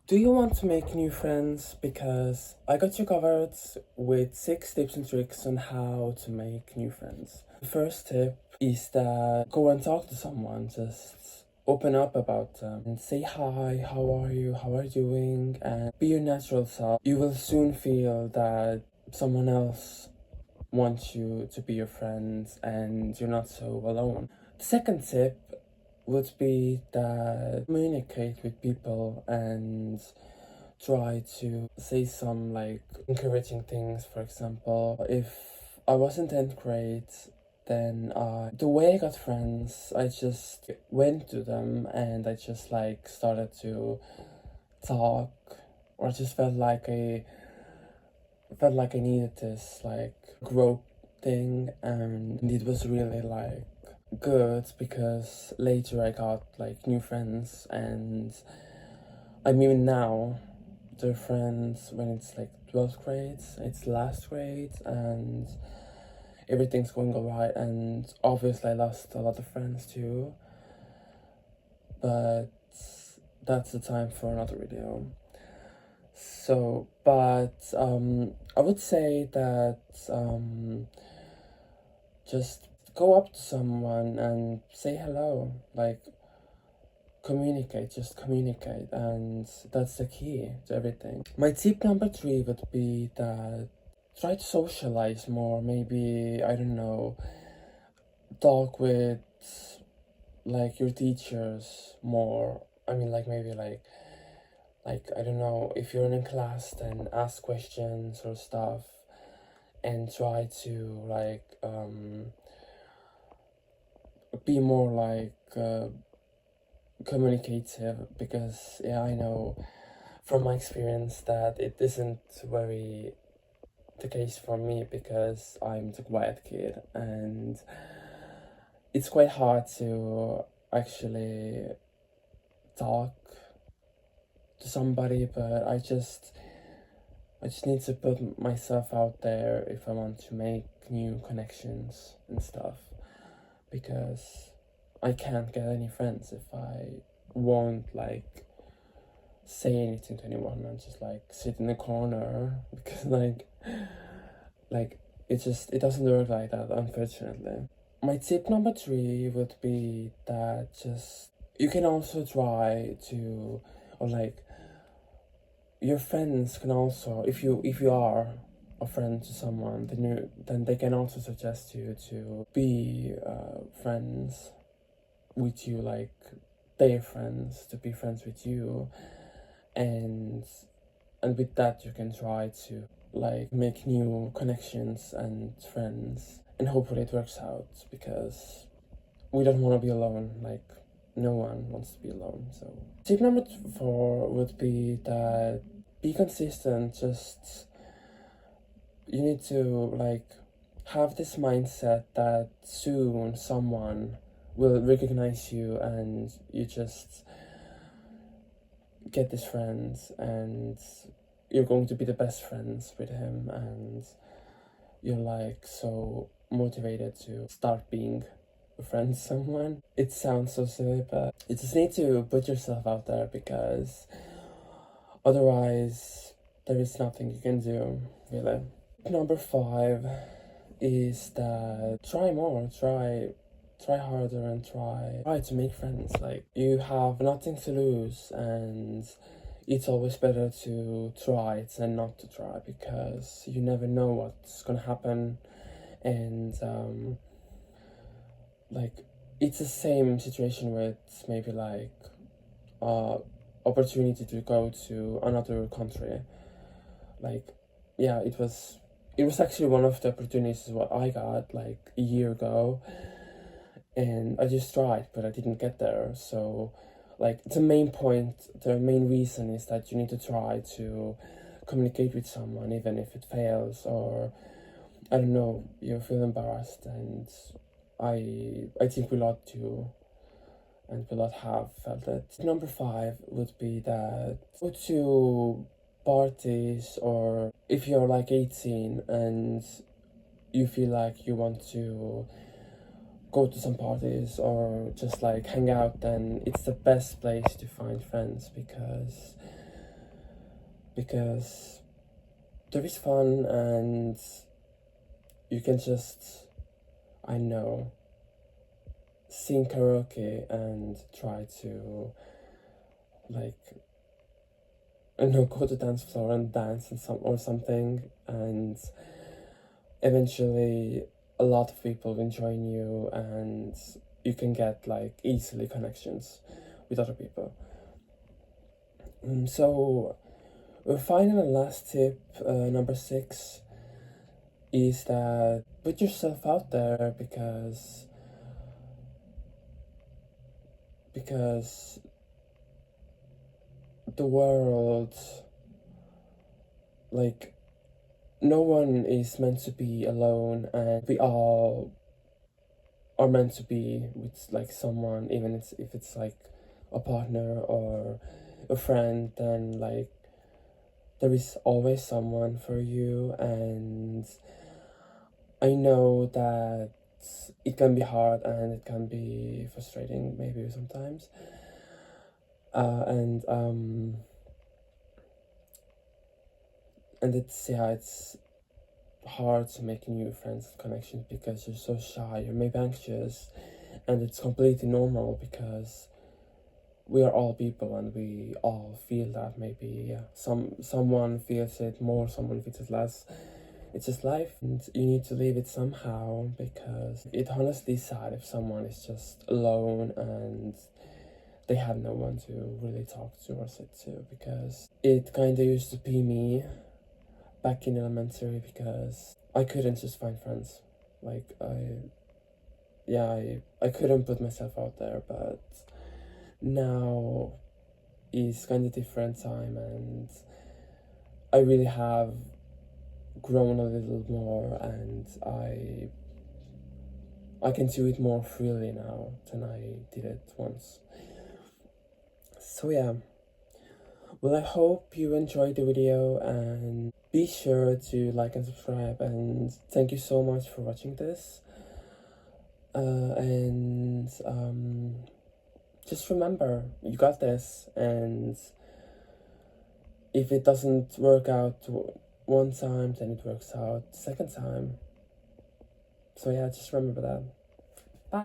Do you want to make new friends? Because I got you covered with 6 tips and tricks on how to make new friends. The first tip is that go and talk to someone, just open up about them and say hi, how are you doing, and be your natural self. You will soon feel that someone else wants you to be your friend and you're not so alone. The second tip would be that communicate with people and try to say some like encouraging things. For example, if I was in 10th grade, then the way I got friends, I just went to them and I just like started to talk, or I just felt like I needed this like growth thing, and it was really like good because later I got like new friends, and I mean now they're friends when it's like 12th grade, it's last grade, and everything's going alright. And obviously I lost a lot of friends too, but that's the time for another video. So, but I would say that just go up to someone and say hello, like just communicate, and that's the key to everything. My tip number 3 would be that try to socialize more. Maybe, I don't know, talk with like your teachers more. I mean, like maybe like I don't know, if you're in class, then ask questions or stuff and try to like be more like communicative, because yeah, I know from my experience that it isn't very the case for me, because I'm the quiet kid and it's quite hard to actually talk to somebody. But I just need to put myself out there if I want to make new connections and stuff, because I can't get any friends if I won't like say anything to anyone and just like sit in the corner, because like it doesn't work like that, unfortunately. My tip number 3 would be that just you can also try to, or like your friends can also, if you are a friend to someone, then they can also suggest you to be friends with you, like their friends to be friends with you, and with that you can try to like make new connections and friends, and hopefully it works out, because we don't want to be alone. Like, no one wants to be alone. So tip number 4 would be that be consistent. Just you need to like have this mindset that soon someone will recognize you and you just get this friend, and you're going to be the best friends with him, and you're like so motivated to start being a friend to someone. It sounds so silly, but you just need to put yourself out there, because otherwise there is nothing you can do, really. Number 5 is that try more, try harder, and try to make friends. Like, you have nothing to lose, and it's always better to try it than not to try, because you never know what's gonna happen. And like, it's the same situation with maybe like opportunity to go to another country. Like, yeah, it was actually one of the opportunities what I got like a year ago, and I just tried, but I didn't get there. So like, the main reason is that you need to try to communicate with someone, even if it fails, or I don't know, you feel embarrassed. And I think we lot do, and we lot have felt it. Number 5 would be that go to parties, or if you're like 18 and you feel like you want to go to some parties or just like hang out, then it's the best place to find friends, because because there is fun, and you can just, I know, sing karaoke and try to, like, I don't know, go to dance floor and dance and something, and eventually a lot of people will join you, and you can get like easily connections with other people. So final and last tip, number 6, is that put yourself out there, because the world, like, no one is meant to be alone, and we all are meant to be with like someone, even if it's like a partner or a friend. Then like there is always someone for you, and I know that it can be hard and it can be frustrating maybe sometimes, and it's hard to make new friends and connections because you're so shy, you're maybe anxious, and it's completely normal because we are all people and we all feel that. Maybe, yeah, someone feels it more, someone feels it less. It's just life, and you need to live it somehow, because it honestly is sad if someone is just alone and they have no one to really talk to or sit to, because it kind of used to be me back in elementary, because I couldn't just find friends. Like, I couldn't put myself out there, but now is kind of different time, and I really have grown a little more, and I can do it more freely now than I did it once. So yeah, well, I hope you enjoyed the video, and be sure to like and subscribe, and thank you so much for watching this. And just remember, you got this, and if it doesn't work out one time, then it works out the second time. So yeah, just remember that.